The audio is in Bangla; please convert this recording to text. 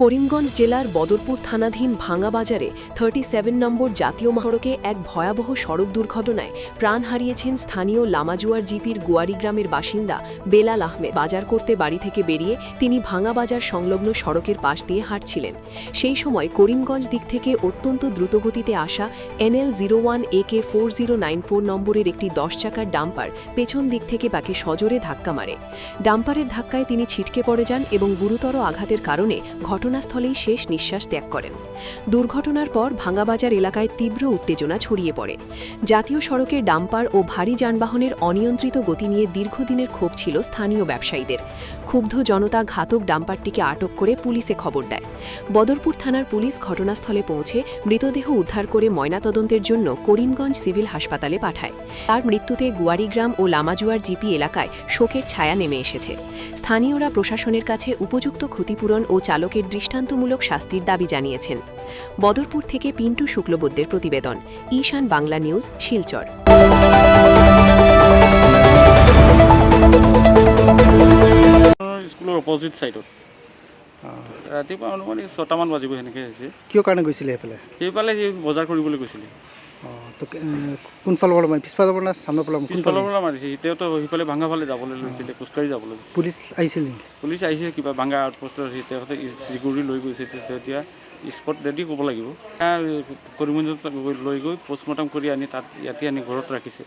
করিমগঞ্জ জেলার বদরপুর থানাধীন ভাঙ্গা বাজারে 37 নম্বর জাতীয় মহাসড়কে এক ভয়াবহ সড়ক দুর্ঘটনায় প্রাণ হারিয়েছেন স্থানীয় লামাজুয়ার জিপির গুয়ারি গ্রামের বাসিন্দা বেলাল আহমেদ। বাজার করতে বাড়ি থেকে বেরিয়ে তিনি ভাঙ্গা বাজার সংলগ্ন সড়কের পাশ দিয়ে হাঁটছিলেন। সেই সময় করিমগঞ্জ দিক থেকে অত্যন্ত দ্রুতগতিতে আসা NL 01 AK 4094 নম্বরের একটি 10 চাকার ডাম্পার পেছন দিক থেকে তাকে সজোরে ধাক্কা মারে। ডাম্পারের ধাক্কায় তিনি ছিটকে পড়ে যান এবং গুরুতর আঘাতের কারণে ঘটনাস্থলেই শেষ নিঃশ্বাস ত্যাগ করেন। দুর্ঘটনার পর ভাঙ্গাবাজার এলাকায় তীব্র উত্তেজনা ছড়িয়ে পড়ে। জাতীয় সড়কে ডাম্পার ও ভারী যানবাহনের অনিয়ন্ত্রিত গতি নিয়ে দীর্ঘদিনের ক্ষোভ ছিল স্থানীয় ব্যবসায়ীদের। ক্ষুব্ধ জনতা ঘাতক ডাম্পারটিকে আটক করে পুলিশে খবর দেয়। বদরপুর থানার পুলিশ ঘটনাস্থলে পৌঁছে মৃতদেহ উদ্ধার করে ময়নাতদন্তের জন্য করিমগঞ্জ সিভিল হাসপাতালে পাঠায়। তার মৃত্যুতে গুয়ারিগ্রাম ও লামাজুয়ার জিপি এলাকায় শোকের ছায়া নেমে এসেছে। স্থানীয়রা প্রশাসনের কাছে উপযুক্ত ক্ষতিপূরণ ও চালকের দৃষ্টান্তমূলক শাস্তির দাবি জানিয়েছেন। বদরপুর থেকে পিন্টু শুক্লবৈদ্যের প্রতিবেদন, ঈশান বাংলা নিউজ, শিলচর। স্কুলৰ অপজিট চাইডত ৰাতিপুৱা অনুমানিক 6টামান বাজিব সেনেকৈ হৈছে। কিয় কাৰণে গৈছিলে সেইফালে? সেইফালে সি বজাৰ কৰিবলৈ গৈছিলে। তো কোনফালৰ পৰা পিছফালৰ পৰা সামনৰ পৰা? পিছফালৰ পৰা মাৰিছে। তেওঁতো সেইফালে ভাঙা ফালে যাবলৈ লৈছিলে, খোজকাঢ়ি যাবলৈ। পুলিচ আহিছিল নেকি? পুলিচ আহিছে, কিবা ভাঙা আউটপোষ্টৰ তেওঁতে চিকিউৰিটি লৈ গৈছে। তেতিয়া স্পট ৰেডি ক'ব লাগিব। কৰিমগঞ্জত লৈ গৈ পষ্টমৰ্টম কৰি আনি তাত ইয়াতে আনি ঘৰত ৰাখিছে।